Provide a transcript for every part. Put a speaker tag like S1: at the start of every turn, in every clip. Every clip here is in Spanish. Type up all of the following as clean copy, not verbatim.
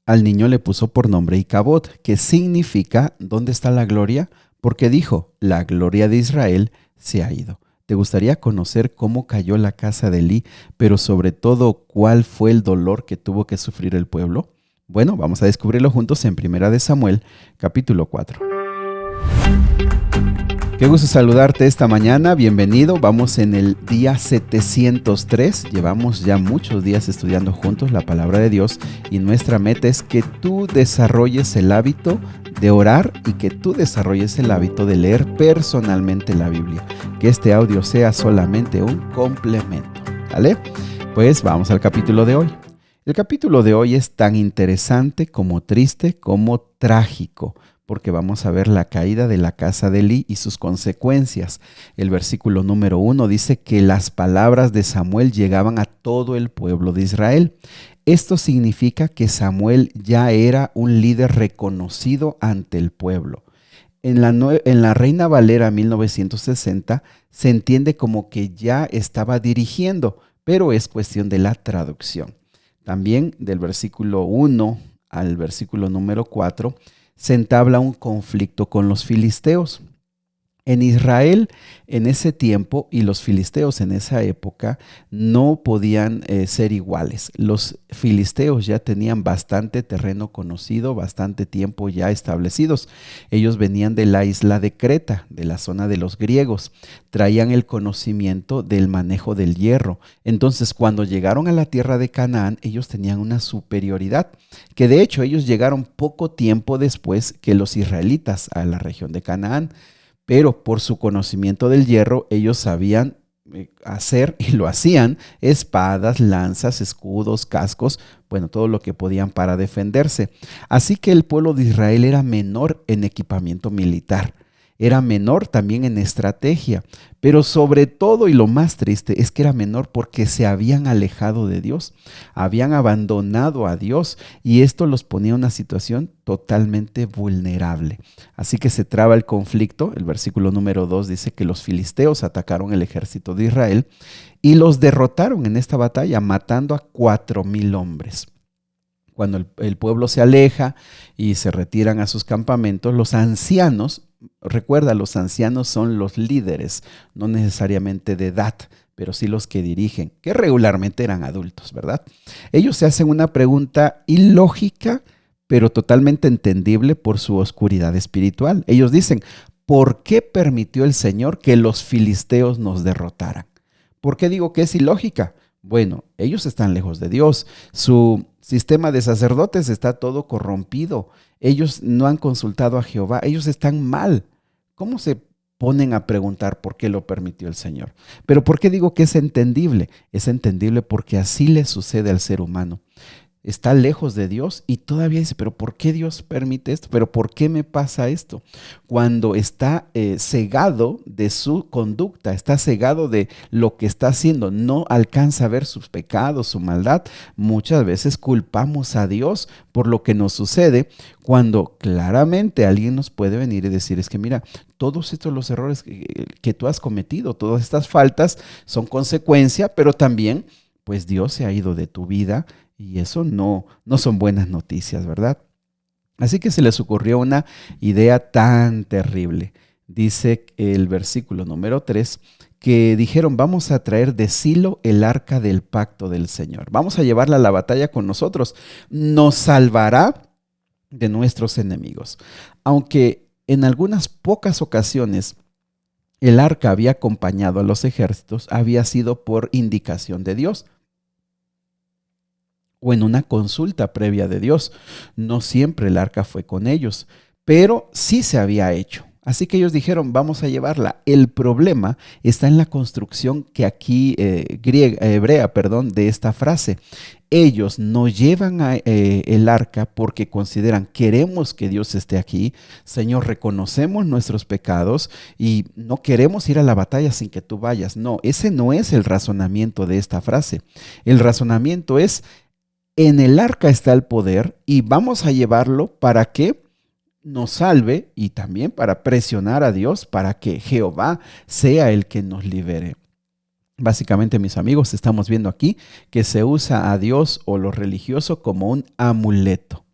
S1: Al niño le puso por nombre Icabod, que significa ¿dónde está la gloria? Porque dijo, la gloria de Israel se ha ido. ¿Te gustaría conocer cómo cayó la casa de Elí, pero sobre todo cuál fue el dolor que tuvo que sufrir el pueblo? Bueno, vamos a descubrirlo juntos en Primera de Samuel, capítulo 4. Qué gusto saludarte esta mañana, bienvenido. Vamos en el día 703, llevamos ya muchos días estudiando juntos la palabra de Dios y nuestra meta es que tú desarrolles el hábito de orar y que tú desarrolles el hábito de leer personalmente la Biblia. Que este audio sea solamente un complemento, ¿vale? Pues vamos al capítulo de hoy. El capítulo de hoy es tan interesante como triste como trágico, porque vamos a ver la caída de la casa de Elí y sus consecuencias. El versículo número 1 dice que las palabras de Samuel llegaban a todo el pueblo de Israel. Esto significa que Samuel ya era un líder reconocido ante el pueblo. En la Reina Valera 1960 se entiende como que ya estaba dirigiendo, pero es cuestión de la traducción. También del versículo 1 al versículo número 4 se entabla un conflicto con los filisteos. En Israel en ese tiempo y los filisteos en esa época no podían ser iguales. Los filisteos ya tenían bastante terreno conocido, bastante tiempo ya establecidos. Ellos venían de la isla de Creta, de la zona de los griegos. Traían el conocimiento del manejo del hierro. Entonces, cuando llegaron a la tierra de Canaán, ellos tenían una superioridad, que de hecho ellos llegaron poco tiempo después que los israelitas a la región de Canaán. Pero por su conocimiento del hierro, ellos sabían hacer y lo hacían, espadas, lanzas, escudos, cascos, bueno, todo lo que podían para defenderse. Así que el pueblo de Israel era menor en equipamiento militar, era menor también en estrategia, pero sobre todo y lo más triste es que era menor porque se habían alejado de Dios, habían abandonado a Dios y esto los ponía en una situación totalmente vulnerable. Así que se traba el conflicto. El versículo número 2 dice que los filisteos atacaron el ejército de Israel y los derrotaron en esta batalla, matando a 4,000 hombres. Cuando el pueblo se aleja y se retiran a sus campamentos, los ancianos, recuerda, los ancianos son los líderes, no necesariamente de edad, pero sí los que dirigen, que regularmente eran adultos, ¿verdad? Ellos se hacen una pregunta ilógica, pero totalmente entendible por su oscuridad espiritual. Ellos dicen, ¿por qué permitió el Señor que los filisteos nos derrotaran? ¿Por qué digo que es ilógica? Bueno, ellos están lejos de Dios, su sistema de sacerdotes está todo corrompido, ellos no han consultado a Jehová, ellos están mal. ¿Cómo se ponen a preguntar por qué lo permitió el Señor? Pero ¿por qué digo que es entendible? Es entendible porque así le sucede al ser humano. Está lejos de Dios y todavía dice, pero ¿por qué Dios permite esto? ¿Pero por qué me pasa esto? Cuando está cegado de su conducta, está cegado de lo que está haciendo, no alcanza a ver sus pecados, su maldad, muchas veces culpamos a Dios por lo que nos sucede, cuando claramente alguien nos puede venir y decir, es que mira, todos estos los errores que tú has cometido, todas estas faltas son consecuencia, pero también pues Dios se ha ido de tu vida. Y eso no son buenas noticias, ¿verdad? Así que se les ocurrió una idea tan terrible. Dice el versículo número 3 que dijeron, vamos a traer de Silo el arca del pacto del Señor. Vamos a llevarla a la batalla con nosotros. Nos salvará de nuestros enemigos. Aunque en algunas pocas ocasiones el arca había acompañado a los ejércitos, había sido por indicación de Dios o en una consulta previa de Dios. No siempre el arca fue con ellos, pero sí se había hecho. Así que ellos dijeron, vamos a llevarla. El problema está en la construcción que aquí, hebrea, de esta frase. Ellos no llevan el arca porque consideran, queremos que Dios esté aquí. Señor, reconocemos nuestros pecados y no queremos ir a la batalla sin que tú vayas. No, ese no es el razonamiento de esta frase. El razonamiento es, en el arca está el poder y vamos a llevarlo para que nos salve y también para presionar a Dios para que Jehová sea el que nos libere. Básicamente, mis amigos, estamos viendo aquí que se usa a Dios o lo religioso como un amuleto.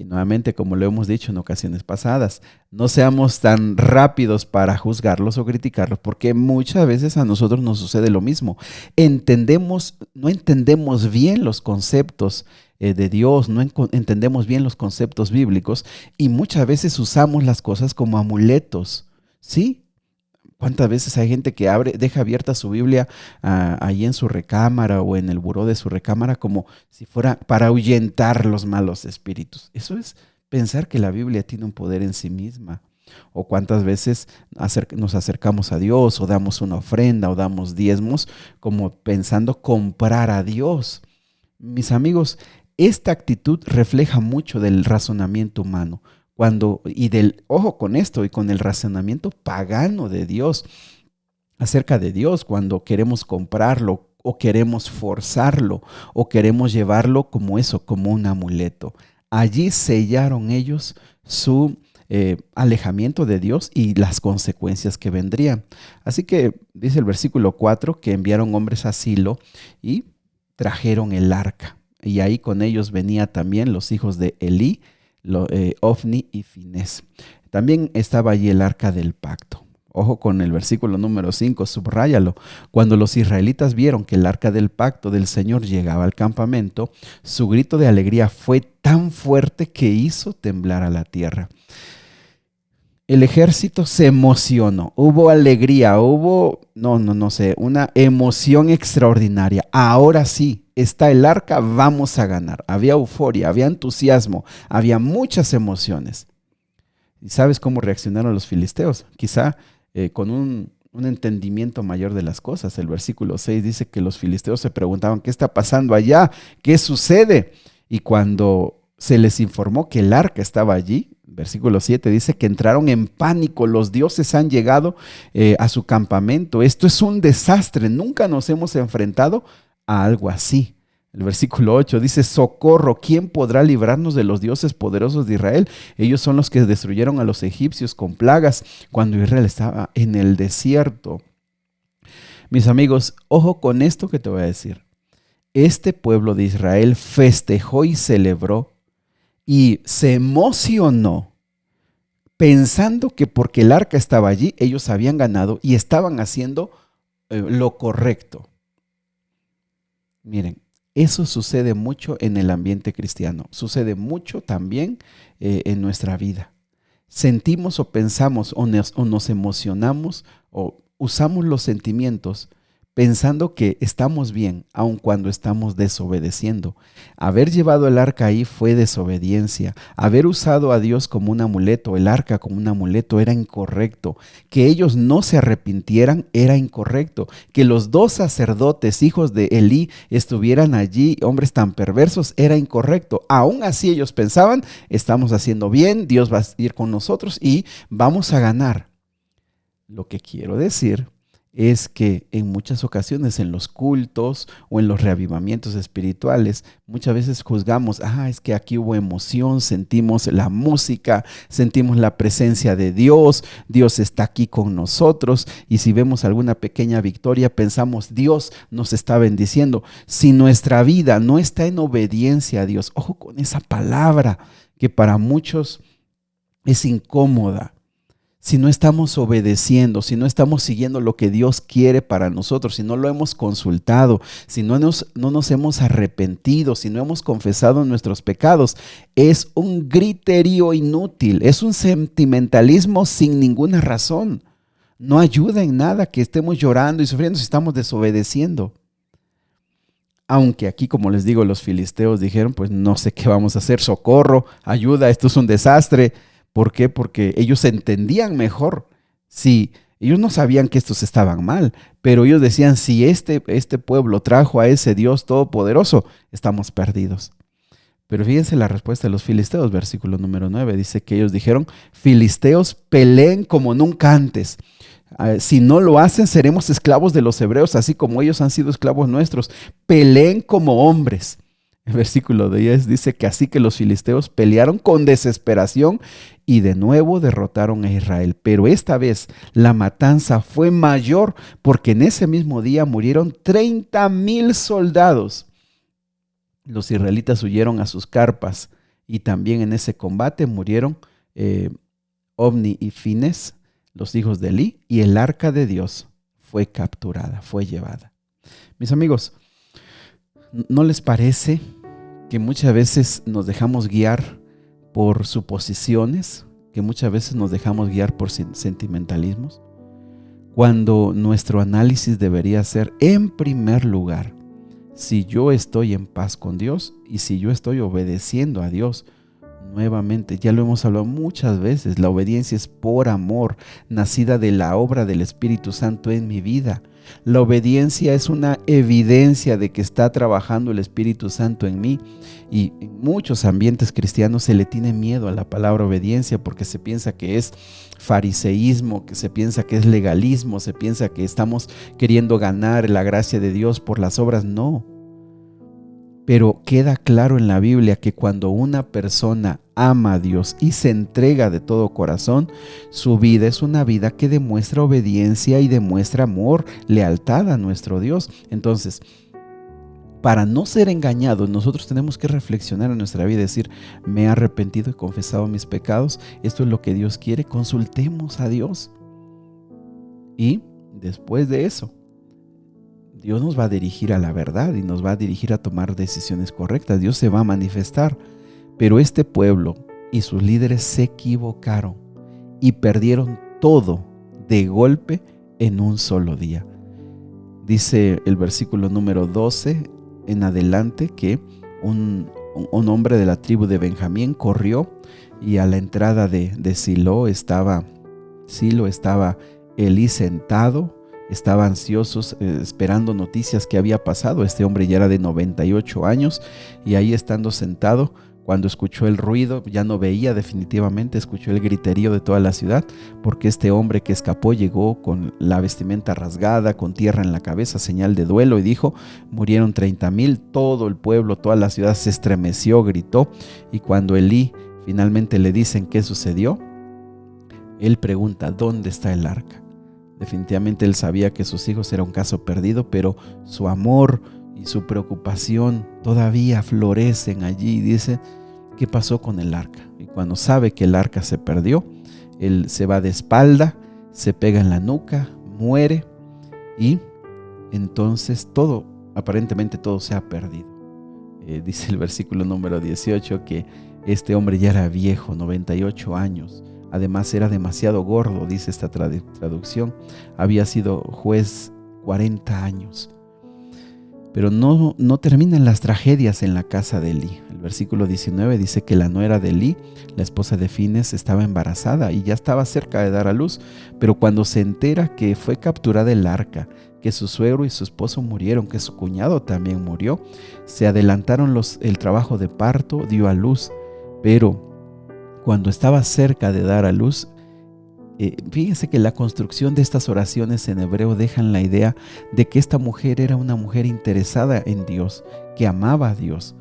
S1: Y nuevamente, como lo hemos dicho en ocasiones pasadas, no seamos tan rápidos para juzgarlos o criticarlos, porque muchas veces a nosotros nos sucede lo mismo. No entendemos bien los conceptos de Dios, no entendemos bien los conceptos bíblicos y muchas veces usamos las cosas como amuletos, ¿sí? ¿Cuántas veces hay gente que deja abierta su Biblia ahí en su recámara o en el buró de su recámara como si fuera para ahuyentar los malos espíritus? Eso es pensar que la Biblia tiene un poder en sí misma. O cuántas veces nos acercamos a Dios o damos una ofrenda o damos diezmos como pensando comprar a Dios. Mis amigos, esta actitud refleja mucho del razonamiento humano. Ojo con esto, y con el razonamiento pagano de Dios, acerca de Dios, cuando queremos comprarlo o queremos forzarlo o queremos llevarlo como eso, como un amuleto. Allí sellaron ellos su alejamiento de Dios y las consecuencias que vendrían. Así que dice el versículo 4 que enviaron hombres a Silo y trajeron el arca. Y ahí con ellos venía también los hijos de Elí, Ofni y Finés. También estaba allí el arca del pacto. Ojo con el versículo número 5, subráyalo. Cuando los israelitas vieron que el arca del pacto del Señor llegaba al campamento, su grito de alegría fue tan fuerte que hizo temblar a la tierra. El ejército se emocionó, hubo alegría, no sé, una emoción extraordinaria. Ahora sí, está el arca, vamos a ganar. Había euforia, había entusiasmo, había muchas emociones. ¿Y sabes cómo reaccionaron los filisteos? Quizá con un entendimiento mayor de las cosas. El versículo 6 dice que los filisteos se preguntaban, ¿qué está pasando allá? ¿Qué sucede? Y cuando se les informó que el arca estaba allí, versículo 7 dice que entraron en pánico, los dioses han llegado a su campamento, esto es un desastre, nunca nos hemos enfrentado a algo así. El versículo 8 dice, socorro, ¿quién podrá librarnos de los dioses poderosos de Israel? Ellos son los que destruyeron a los egipcios con plagas cuando Israel estaba en el desierto. Mis amigos, ojo con esto que te voy a decir. Este pueblo de Israel festejó y celebró y se emocionó pensando que porque el arca estaba allí, ellos habían ganado y estaban haciendo lo correcto. Miren, eso sucede mucho en el ambiente cristiano, sucede mucho también en nuestra vida. Sentimos o pensamos o nos emocionamos o usamos los sentimientos pensando que estamos bien, aun cuando estamos desobedeciendo. Haber llevado el arca ahí fue desobediencia. Haber usado a Dios como un amuleto, el arca como un amuleto, era incorrecto. Que ellos no se arrepintieran era incorrecto. Que los dos sacerdotes, hijos de Elí, estuvieran allí, hombres tan perversos, era incorrecto. Aún así ellos pensaban, estamos haciendo bien, Dios va a ir con nosotros y vamos a ganar. Lo que quiero decir es que en muchas ocasiones en los cultos o en los reavivamientos espirituales, muchas veces juzgamos, es que aquí hubo emoción, sentimos la música, sentimos la presencia de Dios, Dios está aquí con nosotros y si vemos alguna pequeña victoria pensamos, Dios nos está bendiciendo. Si nuestra vida no está en obediencia a Dios, ojo con esa palabra que para muchos es incómoda. Si no estamos obedeciendo, si no estamos siguiendo lo que Dios quiere para nosotros, si no lo hemos consultado, si no nos hemos arrepentido, si no hemos confesado nuestros pecados, es un griterío inútil, es un sentimentalismo sin ninguna razón. No ayuda en nada que estemos llorando y sufriendo si estamos desobedeciendo. Aunque aquí, como les digo, los filisteos dijeron, pues no sé qué vamos a hacer, socorro, ayuda, esto es un desastre. ¿Por qué? Porque ellos entendían mejor. Sí, ellos no sabían que estos estaban mal, pero ellos decían, si este pueblo trajo a ese Dios todopoderoso, estamos perdidos. Pero fíjense la respuesta de los filisteos, versículo número 9, dice que ellos dijeron, filisteos, peleen como nunca antes. Si no lo hacen, seremos esclavos de los hebreos, así como ellos han sido esclavos nuestros. Peleen como hombres. El versículo 10 dice que así que los filisteos pelearon con desesperación y de nuevo derrotaron a Israel. Pero esta vez la matanza fue mayor porque en ese mismo día murieron 30,000 soldados. Los israelitas huyeron a sus carpas y también en ese combate murieron Ofni y Fines, los hijos de Elí, y el arca de Dios fue capturada, fue llevada. Mis amigos, ¿no les parece que muchas veces nos dejamos guiar por suposiciones, que muchas veces nos dejamos guiar por sentimentalismos? Cuando nuestro análisis debería ser, en primer lugar, si yo estoy en paz con Dios y si yo estoy obedeciendo a Dios. Nuevamente, ya lo hemos hablado muchas veces, la obediencia es por amor, nacida de la obra del Espíritu Santo en mi vida. La obediencia es una evidencia de que está trabajando el Espíritu Santo en mí, y en muchos ambientes cristianos se le tiene miedo a la palabra obediencia porque se piensa que es fariseísmo, que se piensa que es legalismo, se piensa que estamos queriendo ganar la gracia de Dios por las obras. No. Pero queda claro en la Biblia que cuando una persona ama a Dios y se entrega de todo corazón, su vida es una vida que demuestra obediencia y demuestra amor, lealtad a nuestro Dios. Entonces, para no ser engañados, nosotros tenemos que reflexionar en nuestra vida y decir, me he arrepentido y confesado mis pecados, esto es lo que Dios quiere, consultemos a Dios. Y después de eso, Dios nos va a dirigir a la verdad y nos va a dirigir a tomar decisiones correctas. Dios se va a manifestar. Pero este pueblo y sus líderes se equivocaron y perdieron todo de golpe en un solo día. Dice el versículo número 12 en adelante que un hombre de la tribu de Benjamín corrió y a la entrada de Silo estaba Elí sentado. Estaba ansiosos esperando noticias que había pasado. Este hombre ya era de 98 años y ahí estando sentado, cuando escuchó el ruido, ya no veía definitivamente, escuchó el griterío de toda la ciudad, porque este hombre que escapó llegó con la vestimenta rasgada, con tierra en la cabeza, señal de duelo, y dijo, murieron 30,000, todo el pueblo, toda la ciudad se estremeció, gritó, y cuando Elí finalmente le dicen qué sucedió, él pregunta, ¿dónde está el arca? Definitivamente él sabía que sus hijos era un caso perdido, pero su amor y su preocupación todavía florecen allí. Y dice, ¿qué pasó con el arca? Y cuando sabe que el arca se perdió, él se va de espalda, se pega en la nuca, muere, y entonces aparentemente todo se ha perdido. Dice el versículo número 18 que este hombre ya era viejo, 98 años. Además era demasiado gordo, dice esta traducción. Había sido juez 40 años. Pero no terminan las tragedias en la casa de Elí. El versículo 19 dice que la nuera de Elí, la esposa de Fines, estaba embarazada y ya estaba cerca de dar a luz. Pero cuando se entera que fue capturada el arca, que su suegro y su esposo murieron, que su cuñado también murió, se adelantaron el trabajo de parto, dio a luz. Pero cuando estaba cerca de dar a luz, fíjense que la construcción de estas oraciones en hebreo dejan la idea de que esta mujer era una mujer interesada en Dios, que amaba a Dios,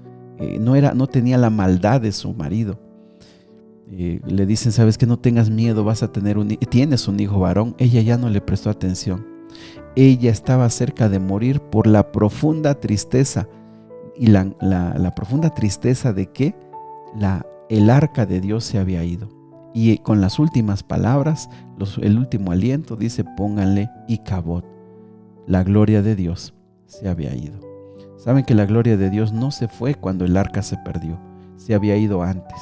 S1: no tenía la maldad de su marido. Le dicen, sabes que no tengas miedo, tienes un hijo varón. Ella ya no le prestó atención. Ella estaba cerca de morir por la profunda tristeza, y la profunda tristeza de que el arca de Dios se había ido. Y con las últimas palabras, el último aliento, dice, pónganle Icabod. La gloria de Dios se había ido. Saben que la gloria de Dios no se fue cuando el arca se perdió, se había ido antes.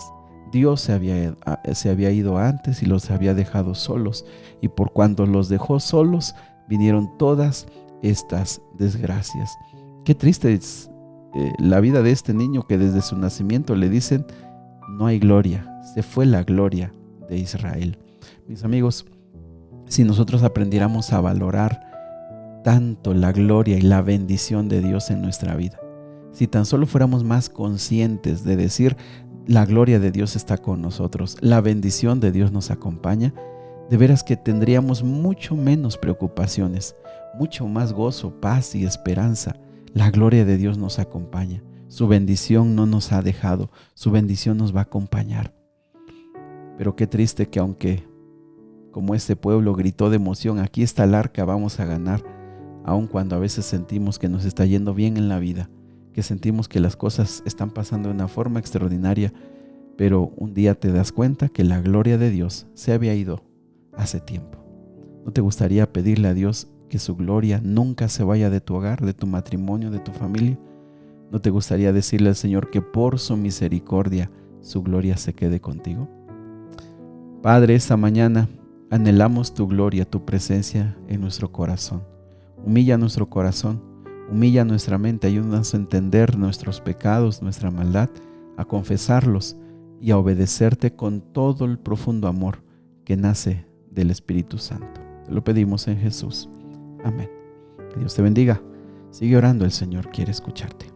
S1: Dios se había ido antes y los había dejado solos. Y por cuanto los dejó solos, vinieron todas estas desgracias. Qué triste es la vida de este niño que desde su nacimiento le dicen, no hay gloria, se fue la gloria de Israel. Mis amigos, si nosotros aprendiéramos a valorar tanto la gloria y la bendición de Dios en nuestra vida, si tan solo fuéramos más conscientes de decir, la gloria de Dios está con nosotros, la bendición de Dios nos acompaña, de veras que tendríamos mucho menos preocupaciones, mucho más gozo, paz y esperanza. La gloria de Dios nos acompaña. Su bendición no nos ha dejado, su bendición nos va a acompañar. Pero qué triste que aunque, como este pueblo gritó de emoción, aquí está el arca, vamos a ganar, aun cuando a veces sentimos que nos está yendo bien en la vida, que sentimos que las cosas están pasando de una forma extraordinaria, pero un día te das cuenta que la gloria de Dios se había ido hace tiempo. ¿No te gustaría pedirle a Dios que su gloria nunca se vaya de tu hogar, de tu matrimonio, de tu familia? ¿No te gustaría decirle al Señor que por su misericordia su gloria se quede contigo? Padre, esta mañana anhelamos tu gloria, tu presencia en nuestro corazón. Humilla nuestro corazón, humilla nuestra mente, ayúdanos a entender nuestros pecados, nuestra maldad, a confesarlos y a obedecerte con todo el profundo amor que nace del Espíritu Santo. Te lo pedimos en Jesús. Amén. Que Dios te bendiga. Sigue orando, el Señor quiere escucharte.